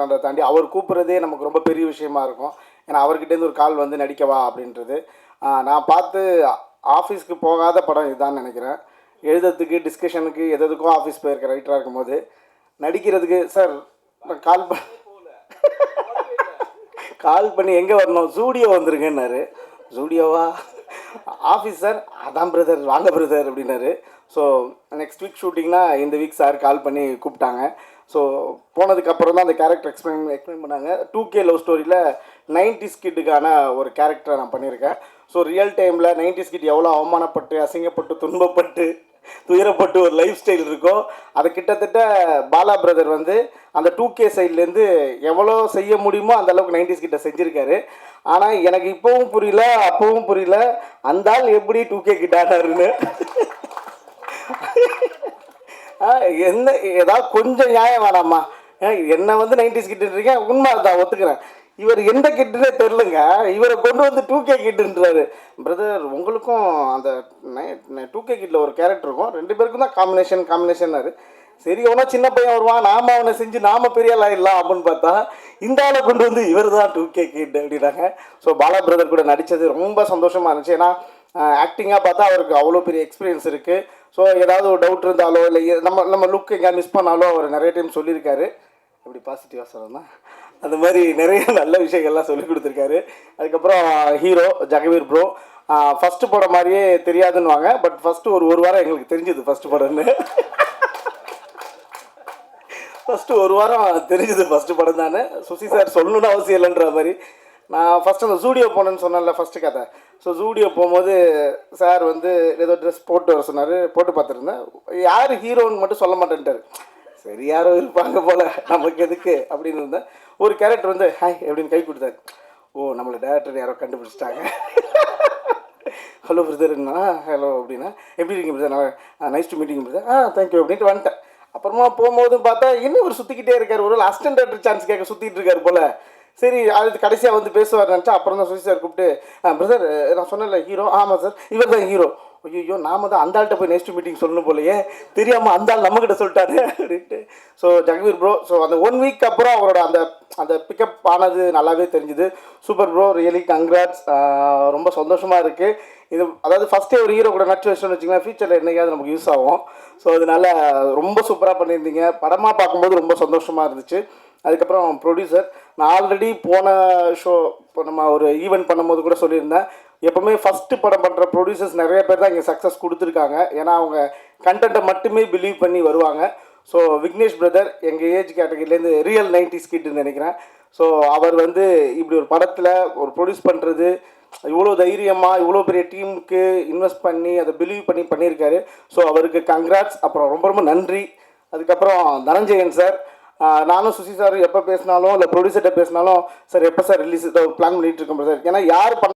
அதை தாண்டி அவர் கூப்பிட்றதே நமக்கு ரொம்ப பெரிய விஷயமா இருக்கும். ஏன்னா அவர்கிட்டேருந்து ஒரு கால் வந்து நடிக்கவா அப்படின்றது. நான் பார்த்து ஆஃபீஸ்க்கு போகாத படம் இதுதான் நினைக்கிறேன். எழுதுறதுக்கு, டிஸ்கஷனுக்கு எதுக்கோ ஆஃபீஸ் போயிருக்கேன் ரைட்டராக இருக்கும்போது. நடிக்கிறதுக்கு சார் நான் கால் பண்ணி எங்கே வரணும், ஜூடியோ வந்துருங்கன்னாரு. ஜூடியோவா ஆஃபீஸ் சார், அதான் பிரதர் வாங்க பிரதர் அப்படின்னாரு. ஸோ நெக்ஸ்ட் வீக் ஷூட்டிங்னா இந்த வீக் சார் கால் பண்ணி கூப்பிட்டாங்க. ஸோ போனதுக்கப்புறம் தான் அந்த கேரக்டர் எக்ஸ்பிளைன் பண்ணாங்க. 2K லவ் ஸ்டோரியில் 90s கிட்டுக்கான ஒரு கேரக்டரை நான் பண்ணியிருக்கேன். ஸோ ரியல் டைமில் 90s கிட் எவ்வளோ அவமானப்பட்டு, அசிங்கப்பட்டு, துன்பப்பட்டு, துயரப்பட்டு ஒரு லைஃப் ஸ்டைல் இருக்கோ, அதை கிட்டத்தட்ட பாலா பிரதர் வந்து அந்த 2K சைட்லேருந்து எவ்வளோ செய்ய முடியுமோ அந்த அளவுக்கு 90s கிட்ட செஞ்சுருக்காரு. ஆனால் எனக்கு இப்போவும் புரியல, அப்போவும் புரியல, அந்த ஆள் எப்படி 2K கிட்ட ஆனாருன்னு. என்ன ஏதாவது கொஞ்சம் நியாயம் வேணாம்மா. என்னை வந்து 90s கிட்டுன்றீங்க, உண்மை தான் ஒத்துக்கிறேன். இவர் எந்த கிட்டுன்னே தெரிலங்க. இவரை கொண்டு வந்து 2K கிட்டுன்றாரு. பிரதர் உங்களுக்கும் அந்த 2K கிட்டில் ஒரு கேரக்டர் இருக்கும், 2 பேருக்கும் தான் காம்பினேஷன்னாரு. சரி எவனோ சின்ன பையன் வருவான், நாம் அவனை செஞ்சு நாம் பெரிய ஆள் ஆகிடலாம் அப்படின்னு பார்த்தா இந்த ஆளை கொண்டு வந்து இவர் தான் 2K கிட் அப்படின்னாங்க. ஸோ பாலா பிரதர் கூட நடித்தது ரொம்ப சந்தோஷமாக இருந்துச்சு. ஏன்னா ஆக்டிங்காக பார்த்தா அவருக்கு அவ்வளோ பெரிய எக்ஸ்பீரியன்ஸ் இருக்குது. ஸோ ஏதாவது ஒரு டவுட் இருந்தாலோ இல்லை நம்ம லுக் எங்கேயா மிஸ் பண்ணாலோ அவர் நிறைய டைம் சொல்லியிருக்காரு. எப்படி பாசிட்டிவாக சொல்லணும்னா அந்த மாதிரி நிறைய நல்ல விஷயங்கள்லாம் சொல்லி கொடுத்துருக்காரு. அதுக்கப்புறம் ஹீரோ ஜெகவீர் ப்ரோ ஃபஸ்ட்டு படம் மாதிரியே தெரியாதுன்னுவாங்க. பட் ஃபஸ்ட்டு ஒரு வாரம் எங்களுக்கு தெரிஞ்சுது ஃபஸ்ட்டு படம்னு. ஃபஸ்ட்டு ஒரு வாரம் தெரிஞ்சுது ஃபஸ்ட்டு படம் தானே. சுசி சார் சொல்லணுன்னு அவசியம் இல்லைன்ற மாதிரி. நான் ஃபஸ்ட்டு அந்த ஜூடியோ போனேன்னு சொன்னேன்ல ஃபஸ்ட்டு கதை. ஸோ ஜூடியோ போகும்போது சார் வந்து ஏதோ ட்ரெஸ் போட்டு வர சொன்னார். போட்டு பார்த்துருந்தேன். யார் ஹீரோன்னு மட்டும் சொல்ல மாட்டேன்ட்டார். சரி யாரோ இருப்பாங்க போல், நமக்கு எதுக்கு அப்படின்னு இருந்தேன். ஒரு கேரக்டர் வந்து ஹாய் அப்படின்னு கை கொடுத்தாரு. ஓ நம்மளை டேரக்டர் யாரோ கண்டுபிடிச்சிட்டாங்க. ஹலோ பிரதர்னா ஹலோ அப்படின்னா எப்படி இருக்கீங்க பிரதர், நான் nice to meeting brother, thank you அப்படின்ட்டு வந்துட்டேன். அப்புறமா போகும்போது பார்த்தா இன்னும் ஒரு சுற்றிக்கிட்டே இருக்கார். ஒரு அசிஸ்டன்ட் டேரக்டர் சான்ஸ் கேட்க சுற்றிட்டு இருக்கார் போல். சரி அது கடைசியாக வந்து பேசுவார் நினச்சா அப்புறம் தான் சுசி சார் கூப்பிட்டு பிரதர் நான் சொன்னேன்ல ஹீரோ, ஆமாம் சார் இவர் தான் ஹீரோ. ஐயோ நாம தான் அந்த ஆள்கிட்ட போய் நெக்ஸ்ட் மீட்டிங் சொல்லணும் போலையே, தெரியாமல் அந்த ஆள் நம்மக்கிட்ட சொல்லிட்டாரு அப்படின்ட்டு. ஸோ ஜெகவீர் ப்ரோ ஸோ அந்த 1 வீக் அப்புறம் அவரோட அந்த பிக்கப் ஆனது நல்லாவே தெரிஞ்சுது. Super bro, really congrats. ரொம்ப சந்தோஷமாக இருக்குது. இது அதாவது ஃபஸ்ட்டே ஒரு ஹீரோ கூட நடிச்சு வச்சோன்னு வச்சிங்கன்னா ஃபியூச்சரில் என்னைக்காவது நமக்கு யூஸ் ஆகும். ஸோ அதனால ரொம்ப சூப்பராக பண்ணியிருந்தீங்க. படமாக பார்க்கும்போது ரொம்ப சந்தோஷமாக இருந்துச்சு. அதுக்கப்புறம் ப்ரொடியூசர், நான் ஆல்ரெடி போன ஷோ இப்போ நம்ம ஒரு ஈவெண்ட் பண்ணும்போது கூட சொல்லியிருந்தேன், எப்போவுமே ஃபஸ்ட்டு படம் பண்ணுற ப்ரொடியூசர்ஸ் நிறைய பேர் தான் இங்கே சக்ஸஸ் கொடுத்துருக்காங்க. ஏன்னா அவங்க கண்டென்ட்டை மட்டுமே பிலீவ் பண்ணி வருவாங்க. ஸோ விக்னேஷ் பிரதர் எங்கள் ஏஜ் கேட்டகரியிலேருந்து ரியல் 90s கிட்டுன்னு நினைக்கிறேன். ஸோ அவர் வந்து இப்படி ஒரு படத்தில் ஒரு ப்ரொடியூஸ் பண்ணுறது இவ்வளோ தைரியமாக இவ்வளோ பெரிய டீமுக்கு இன்வெஸ்ட் பண்ணி அதை பிலீவ் பண்ணி பண்ணியிருக்காரு. ஸோ அவருக்கு கங்க்ராட்ஸ். அப்புறம் ரொம்ப ரொம்ப நன்றி. அதுக்கப்புறம் தனஞ்சயன் சார், நானும் சுசி சார் எப்போ பேசினாலும் இல்லை ப்ரொடியூசர்கிட்ட பேசினாலும் சார் எப்போ சார் ரிலீஸ் பிளான் பண்ணிகிட்டு இருக்கோம் சார். ஏன்னா யார்